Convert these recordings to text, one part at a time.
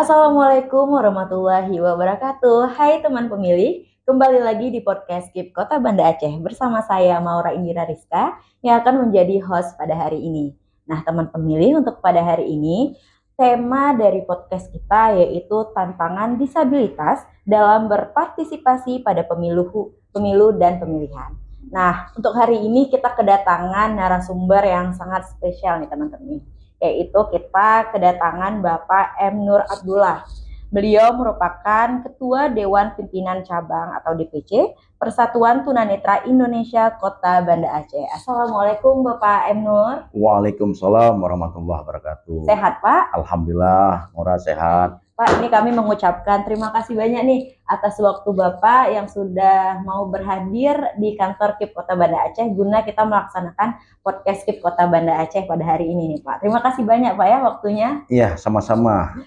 Assalamualaikum warahmatullahi wabarakatuh. Hai teman pemilih, kembali lagi di podcast KIP Kota Banda Aceh bersama saya Maura Indira Rizka yang akan menjadi host pada hari ini. Nah, teman pemilih, untuk pada hari ini tema dari podcast kita yaitu tantangan disabilitas dalam berpartisipasi pada pemilu dan pemilihan. Nah, untuk hari ini kita kedatangan narasumber yang sangat spesial nih teman-teman, yaitu kita kedatangan Bapak M. Nur Abdullah. Beliau merupakan Ketua Dewan Pimpinan Cabang atau DPC Persatuan Tunanetra Indonesia Kota Banda Aceh. Assalamualaikum Bapak M. Nur. Waalaikumsalam warahmatullahi wabarakatuh. Sehat Pak? Alhamdulillah, Mora sehat. Pak, ini kami mengucapkan terima kasih banyak nih atas waktu Bapak yang sudah mau berhadir di kantor KIP Kota Banda Aceh guna kita melaksanakan podcast KIP Kota Banda Aceh pada hari ini nih Pak. Terima kasih banyak Pak ya waktunya. Iya, sama-sama.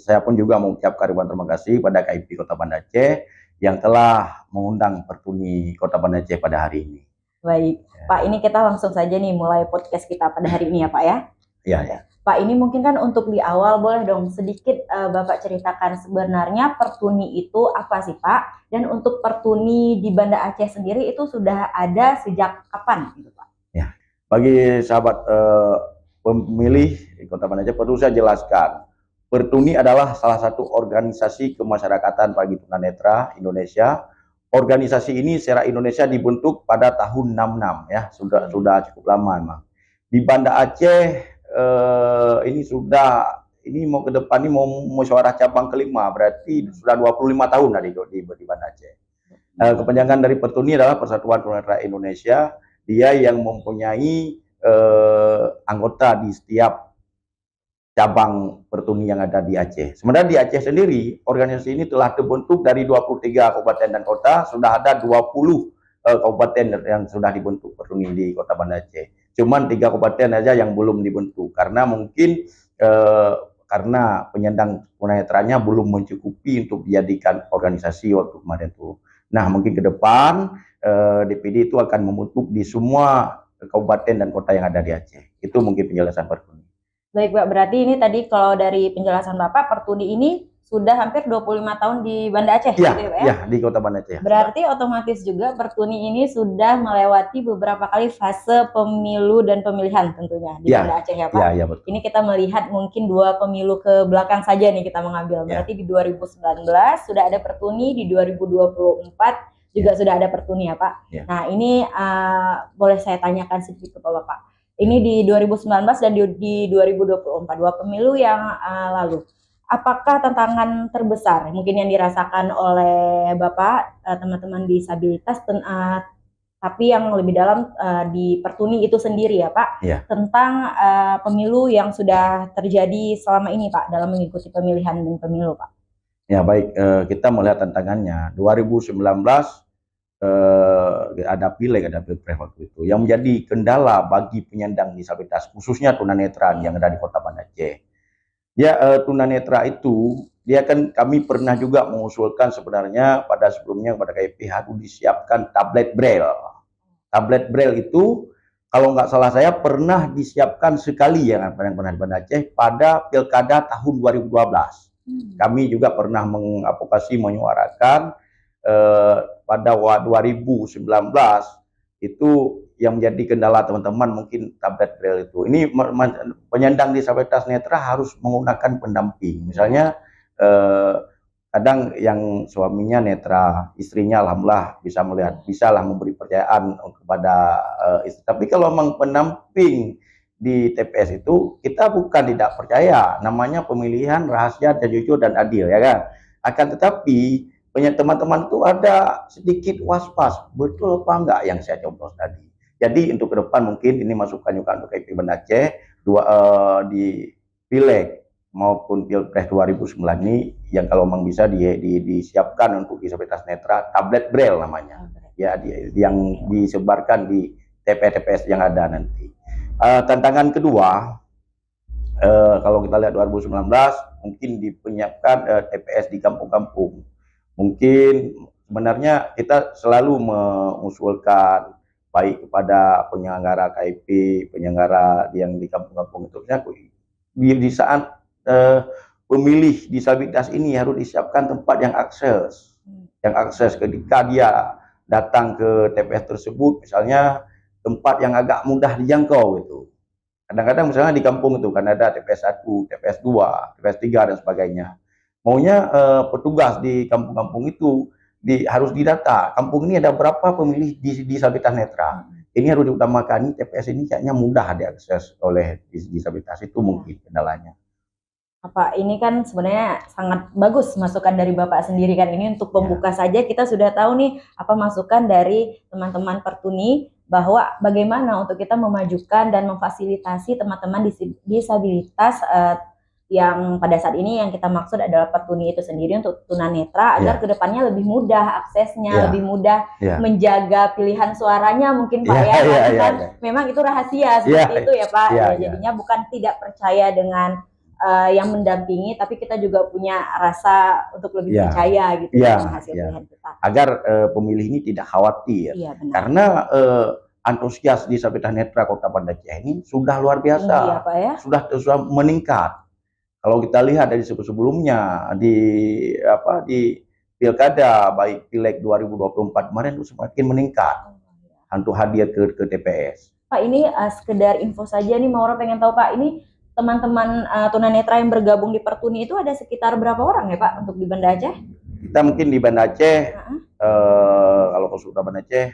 Saya pun juga mengucapkan ribuan terima kasih pada KIP Kota Banda Aceh yang telah mengundang Pertuni Kota Banda Aceh pada hari ini. Baik, ya. Pak, ini kita langsung saja nih mulai podcast kita pada hari ini ya Pak ya. Iya, ya. Pak, ini mungkin kan untuk di awal boleh dong sedikit Bapak ceritakan sebenarnya Pertuni itu apa sih Pak? Dan untuk Pertuni di Banda Aceh sendiri itu sudah ada sejak kapan gitu Pak? Ya, bagi sahabat pemilih di Kota Banda Aceh perlu saya jelaskan. Pertuni adalah salah satu organisasi kemasyarakatan bagi tunanetra Indonesia. Organisasi ini secara Indonesia dibentuk pada tahun 66 ya, sudah cukup lama memang. Di Banda Aceh ini mau ke depan ini mau musyawarah cabang kelima, berarti sudah 25 tahun di Banda Aceh. Kepanjangan dari Pertuni adalah Persatuan Tunanetra Indonesia. Dia yang mempunyai anggota di setiap cabang Pertuni yang ada di Aceh. Sementara di Aceh sendiri, organisasi ini telah terbentuk dari 23 kabupaten dan kota, sudah ada 20 kabupaten yang sudah dibentuk Pertuni di Kota Banda Aceh. Cuman 3 kabupaten aja yang belum dibentuk karena mungkin karena penyandang tunanetranya belum mencukupi untuk dijadikan organisasi waktu kemarin itu. Nah, mungkin ke depan DPD itu akan membentuk di semua kabupaten dan kota yang ada di Aceh. Itu mungkin penjelasan Pertuni. Baik Pak, berarti ini tadi kalau dari penjelasan Bapak, Pertuni ini sudah hampir 25 tahun di Banda Aceh, ya, gitu ya Pak ya? Iya, di Kota Banda Aceh. Berarti otomatis juga Pertuni ini sudah melewati beberapa kali fase pemilu dan pemilihan tentunya di Banda Aceh ya Pak? Iya, betul. Ini kita melihat mungkin 2 pemilu ke belakang saja nih kita mengambil. Berarti di 2019 sudah ada Pertuni, di 2024 juga sudah ada Pertuni ya Pak? Nah ini boleh saya tanyakan sedikit ke Bapak. Ini di 2019 dan di 2024, 2 pemilu yang lalu. Apakah tantangan terbesar mungkin yang dirasakan oleh Bapak, teman-teman disabilitas, tapi yang lebih dalam di Pertuni itu sendiri ya Pak, tentang pemilu yang sudah terjadi selama ini Pak, dalam mengikuti pemilihan dan pemilu Pak? Ya baik, kita melihat tantangannya. 2019 ada pileg, ada pilpres waktu itu, yang menjadi kendala bagi penyandang disabilitas, khususnya tunanetra yang ada di Kota Banda Aceh. Ya, tunanetra itu, kami pernah juga mengusulkan sebenarnya pada sebelumnya kepada KIP harus disiapkan tablet braille. Tablet braille itu, kalau nggak salah saya pernah disiapkan sekali yang pernah di Banda Aceh pada pilkada tahun 2012. Kami juga pernah mengadvokasi, menyuarakan pada 2019 itu yang menjadi kendala teman-teman mungkin tablet braille itu. Ini penyandang disabilitas netra harus menggunakan pendamping. Misalnya kadang yang suaminya netra, istrinya alhamdulillah bisa melihat, bisalah memberi percayaan kepada istri. Tapi kalau memang pendamping di TPS itu kita bukan tidak percaya, namanya pemilihan rahasia dan jujur dan adil ya kan. Akan tetapi teman-teman itu ada sedikit was-was, betul apa enggak yang saya contoh tadi. Jadi untuk ke depan mungkin ini masukan juga untuk KIP Banda Aceh di pileg maupun pilpres 2009 ini yang kalau memang bisa disiapkan untuk disabilitas netra tablet braille namanya. Ya yang disebarkan di TPS yang ada nanti. Tantangan kedua kalau kita lihat 2019 mungkin penyiapkan TPS di kampung-kampung. Mungkin sebenarnya kita selalu mengusulkan baik kepada penyelenggara KIP, penyelenggara yang di kampung-kampung itu, di saat pemilih disabilitas ini harus disiapkan tempat yang akses ketika dia datang ke TPS tersebut, misalnya tempat yang agak mudah dijangkau gitu. Kadang-kadang misalnya di kampung itu kan ada TPS 1, TPS 2, TPS 3 dan sebagainya. Maunya petugas di kampung-kampung itu harus didata. Kampung ini ada berapa pemilih disabilitas netra. Ini harus diutamakan. Ini TPS ini kayaknya mudah diakses oleh disabilitas, itu mungkin kendalanya. Apa ini kan sebenarnya sangat bagus masukan dari Bapak sendiri kan, ini untuk pembuka saja kita sudah tahu nih apa masukan dari teman-teman Pertuni bahwa bagaimana untuk kita memajukan dan memfasilitasi teman-teman disabilitas yang pada saat ini yang kita maksud adalah Pertuni itu sendiri untuk tunanetra agar kedepannya lebih mudah aksesnya, lebih mudah menjaga pilihan suaranya mungkin Pak memang itu rahasia seperti itu ya Pak. Jadinya bukan tidak percaya dengan yang mendampingi, tapi kita juga punya rasa untuk lebih percaya gitu dengan hasil pilihan kita. Agar pemilih ini tidak khawatir, karena antusias disabilitas netra Kota Banda Aceh ini sudah luar biasa, sudah meningkat. Kalau kita lihat dari sebelumnya di pilkada baik pileg 2024 kemarin itu semakin meningkat untuk hadir ke TPS. Pak, ini sekedar info saja nih, Maura pengen tahu Pak, ini teman-teman tunanetra yang bergabung di Pertuni itu ada sekitar berapa orang ya Pak untuk di Banda Aceh? Kita mungkin di Banda Aceh, kalau Kota Banda Aceh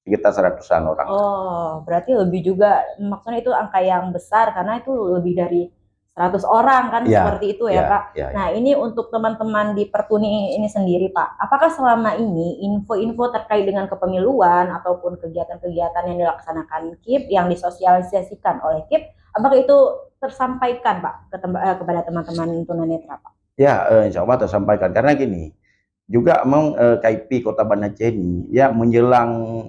sekitar 100-an orang. Oh, berarti lebih juga, maksudnya itu angka yang besar karena itu lebih dari 100 orang kan seperti itu ya Pak. Nah ini untuk teman-teman di Pertuni ini sendiri Pak, apakah selama ini info-info terkait dengan kepemiluan ataupun kegiatan-kegiatan yang dilaksanakan KIP yang disosialisasikan oleh KIP, apakah itu tersampaikan Pak kepada teman-teman tunanetra Pak? Ya, insya Allah tersampaikan, karena gini, juga memang KIP Kota Banda Aceh ini ya menjelang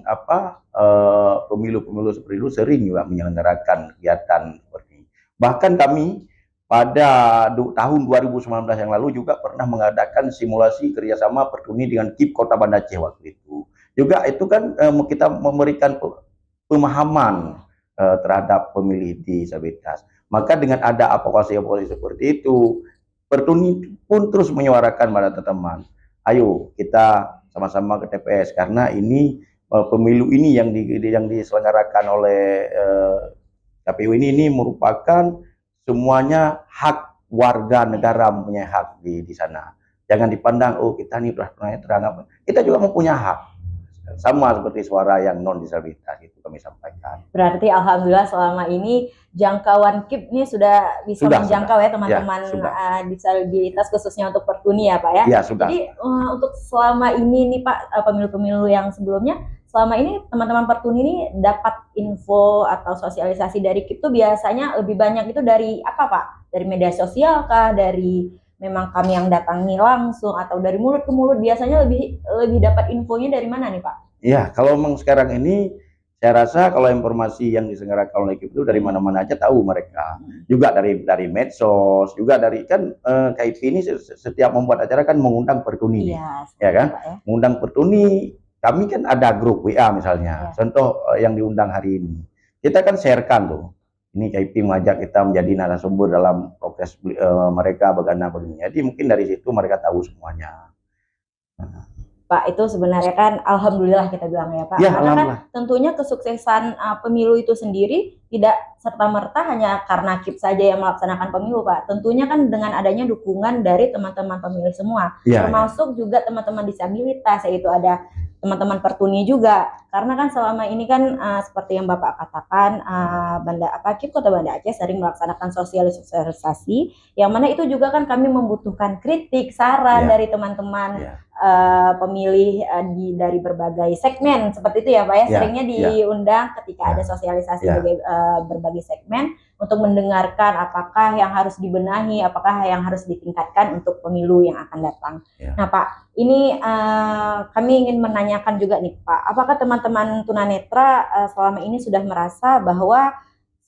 pemilu-pemilu seperti itu sering juga menyelenggarakan kegiatan seperti ini. Bahkan kami pada tahun 2019 yang lalu juga pernah mengadakan simulasi kerjasama Pertuni dengan KIP Kota Banda Aceh waktu itu. Juga itu kan kita memberikan pemahaman terhadap pemilih disabilitas. Maka dengan ada advokasi-advokasi seperti itu, Pertuni pun terus menyuarakan pada teman-teman, ayo kita sama-sama ke TPS, karena ini pemilu ini yang diselenggarakan oleh KPU ini merupakan semuanya hak warga negara, mempunyai hak di sana. Jangan dipandang, oh kita nih tunanetra, kita juga mempunyai hak. Sama seperti suara yang non disabilitas, itu kami sampaikan. Berarti alhamdulillah selama ini jangkauan KIP ini sudah bisa menjangkau ya teman-teman disabilitas khususnya untuk Pertuni ya Pak ya. Ya sudah. Jadi untuk selama ini nih Pak, pemilu-pemilu yang sebelumnya, selama ini teman-teman Pertuni ini dapat info atau sosialisasi dari KIP itu biasanya lebih banyak itu dari apa Pak? Dari media sosial kah? Dari memang kami yang datangi langsung, atau dari mulut ke mulut? Biasanya lebih dapat infonya dari mana nih Pak? Ya, kalau memang sekarang ini saya rasa kalau informasi yang diselenggarakan oleh KIP itu dari mana-mana aja tahu mereka. Juga dari medsos, juga dari kan KIP ini setiap membuat acara kan mengundang Pertuni, ya kan? Mengundang Pertuni. Kami kan ada grup WA misalnya, contoh yang diundang hari ini. Kita kan sharekan tuh. Ini KIP mengajak kita menjadi narasumber dalam proses mereka bagaimana begini. Jadi mungkin dari situ mereka tahu semuanya. Pak, itu sebenarnya kan alhamdulillah kita bilang ya Pak. Ya, karena kan tentunya kesuksesan pemilu itu sendiri tidak serta-merta hanya karena KIP saja yang melaksanakan pemilu Pak. Tentunya kan dengan adanya dukungan dari teman-teman pemilih semua, termasuk juga teman-teman disabilitas, yaitu ada teman-teman Pertuni juga. Karena kan selama ini kan seperti yang Bapak katakan, KIP Kota Banda Aceh sering melaksanakan sosialisasi, yang mana itu juga kan kami membutuhkan kritik, saran dari teman-teman pemilih dari berbagai segmen seperti itu ya Pak ya. Seringnya diundang ketika ada sosialisasi berbagai segmen untuk mendengarkan apakah yang harus dibenahi, apakah yang harus ditingkatkan untuk pemilu yang akan datang. Nah Pak, ini kami ingin menanyakan juga nih Pak, apakah teman-teman tunanetra selama ini sudah merasa bahwa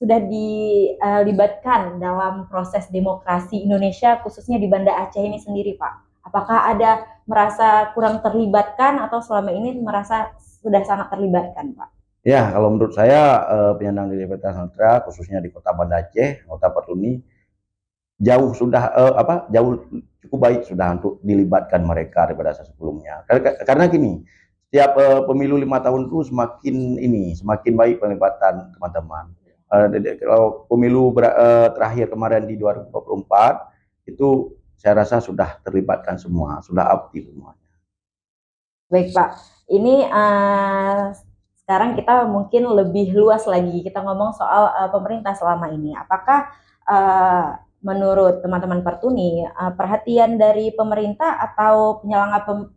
sudah dilibatkan dalam proses demokrasi Indonesia, khususnya di Banda Aceh ini sendiri Pak? Apakah ada merasa kurang terlibatkan atau selama ini merasa sudah sangat terlibatkan Pak? Ya, kalau menurut saya penyandang disabilitas netra khususnya di Kota Banda Aceh, Kota Pertuni, jauh sudah jauh cukup baik sudah untuk dilibatkan mereka daripada sebelumnya. Karena gini, setiap pemilu 5 tahun itu semakin baik pelibatan teman-teman. Kalau pemilu terakhir kemarin di 2024 itu saya rasa sudah terlibatkan semua, sudah aktif semua. Baik Pak, ini sekarang kita mungkin lebih luas lagi, kita ngomong soal pemerintah selama ini. Apakah menurut teman-teman Pertuni, perhatian dari pemerintah atau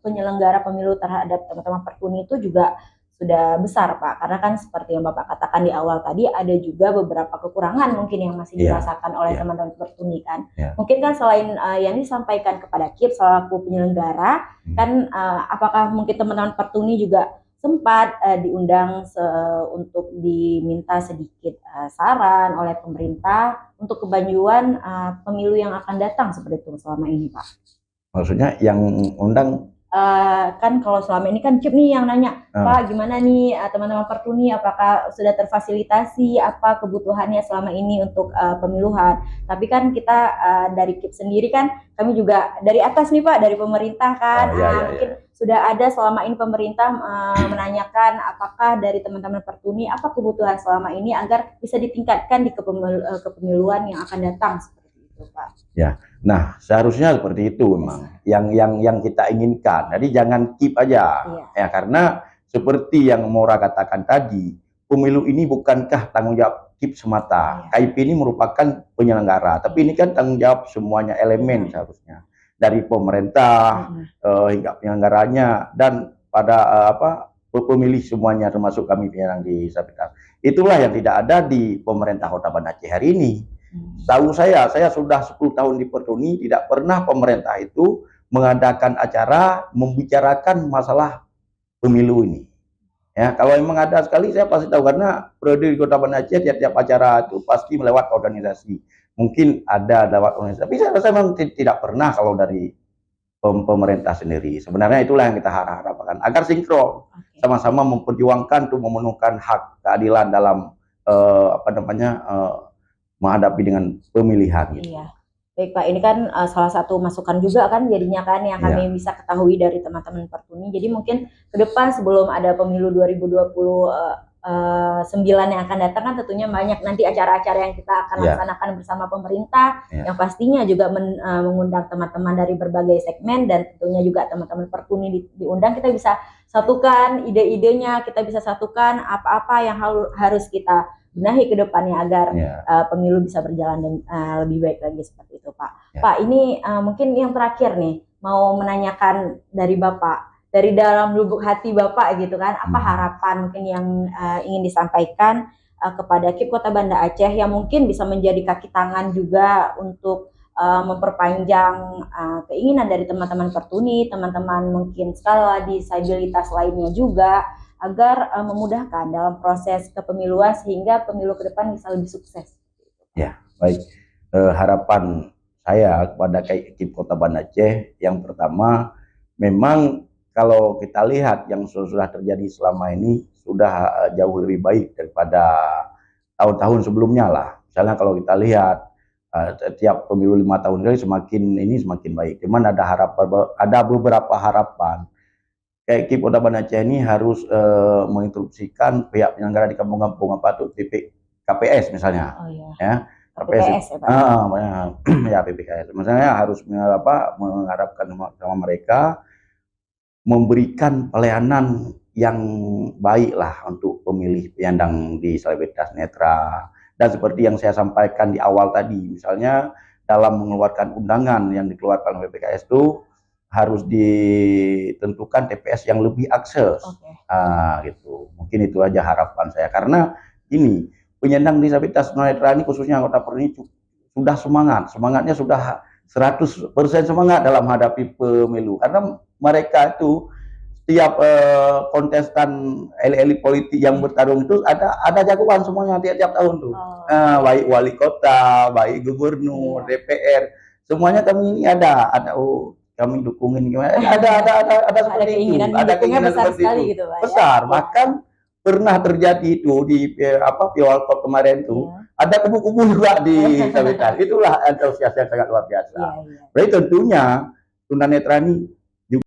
penyelenggara pemilu terhadap teman-teman Pertuni itu juga sudah besar Pak? Karena kan seperti yang Bapak katakan di awal tadi, ada juga beberapa kekurangan mungkin yang masih dirasakan oleh teman-teman Pertuni kan. Mungkin kan selain yang disampaikan kepada KIP selaku penyelenggara, kan apakah mungkin teman-teman Pertuni juga sempat diundang untuk diminta sedikit saran oleh pemerintah untuk kemajuan pemilu yang akan datang seperti itu selama ini Pak? Maksudnya yang undang kan kalau selama ini kan KIP nih yang nanya, Pak gimana nih teman-teman Pertuni, apakah sudah terfasilitasi apa kebutuhannya selama ini untuk pemiluhan. Tapi kan kita dari KIP sendiri kan, kami juga dari atas nih Pak, dari pemerintah kan, mungkin sudah ada selama ini pemerintah menanyakan apakah dari teman-teman Pertuni apa kebutuhan selama ini agar bisa ditingkatkan di kepemiluan yang akan datang seperti itu Pak. Ya, nah seharusnya seperti itu memang yang kita inginkan. Jadi jangan keep aja, ya karena seperti yang Maura katakan tadi, pemilu ini bukankah tanggung jawab KIP semata. KIP ini merupakan penyelenggara, tapi ini kan tanggung jawab semuanya elemen seharusnya dari pemerintah hingga penyelenggaranya dan pada pemilih semuanya termasuk kami penyandang disabilitas. Itulah yang tidak ada di pemerintah Kota Banda Aceh hari ini. Tahu saya sudah 10 tahun di Pertuni, tidak pernah pemerintah itu mengadakan acara membicarakan masalah pemilu ini. Ya, kalau memang ada sekali saya pasti tahu karena periode di Kota Banda Aceh tiap-tiap acara itu pasti melewat organisasi. Mungkin ada lewat organisasi, tapi saya rasa memang tidak pernah kalau dari pemerintah sendiri. Sebenarnya itulah yang kita harapkan agar sinkron, sama-sama memperjuangkan untuk memenuhkan hak keadilan dalam menghadapi dengan pemilihan gitu. Iya. Baik Pak, ini kan salah satu masukan juga kan jadinya kan yang kami bisa ketahui dari teman-teman Pertuni. Jadi mungkin ke depan sebelum ada pemilu 2029 yang akan datang kan tentunya banyak nanti acara-acara yang kita akan laksanakan bersama pemerintah, yang pastinya juga mengundang teman-teman dari berbagai segmen dan tentunya juga teman-teman Pertuni diundang. Kita bisa satukan ide-idenya, kita bisa satukan apa-apa yang harus kita benahi ke depannya agar pemilu bisa berjalan dan lebih baik lagi seperti itu Pak. Pak, ini mungkin yang terakhir nih, mau menanyakan dari Bapak, dari dalam lubuk hati Bapak gitu kan, apa harapan mungkin yang ingin disampaikan kepada KIP Kota Banda Aceh yang mungkin bisa menjadi kaki tangan juga untuk memperpanjang keinginan dari teman-teman Pertuni, teman-teman mungkin skala disabilitas lainnya juga, agar memudahkan dalam proses kepemiluan sehingga pemilu ke depan bisa lebih sukses. Ya, baik. Harapan saya kepada KIP Kota Banda Aceh yang pertama, memang kalau kita lihat yang sudah terjadi selama ini sudah jauh lebih baik daripada tahun-tahun sebelumnya lah. Misalnya kalau kita lihat tiap pemilu 5 tahun sekali semakin baik. Cuman ada beberapa harapan. KIP Kota Banda Aceh ini harus menginstruksikan pihak penyelenggara di kampung-kampung tuh KPS misalnya, KPS ya PPKS. Misalnya harus mengharapkan sama mereka memberikan pelayanan yang baik lah untuk pemilih penyandang disabilitas netra. Dan seperti yang saya sampaikan di awal tadi, misalnya dalam mengeluarkan undangan yang dikeluarkan oleh PPKS itu harus ditentukan TPS yang lebih akses, gitu. Mungkin itu aja harapan saya. Karena ini penyandang disabilitas tunanetra ini khususnya anggota Pertuni sudah semangatnya sudah 100% semangat dalam menghadapi pemilu. Karena mereka itu setiap kontestan elit politik yang bertarung itu ada jagoan semuanya tiap tahun tuh. Baik wali kota, baik gubernur, DPR, semuanya kami ini ada kami dukungin gimana, ada seperti itu, ada keinginan besar seperti sekali itu, gitu, Pak, besar. Bahkan pernah terjadi itu di Piawalkot kemarin tuh, ada kubu-kubu juga di disabilitas. Itulah antusias yang sangat luar biasa. Iya, iya. Jadi tentunya tunanetra ini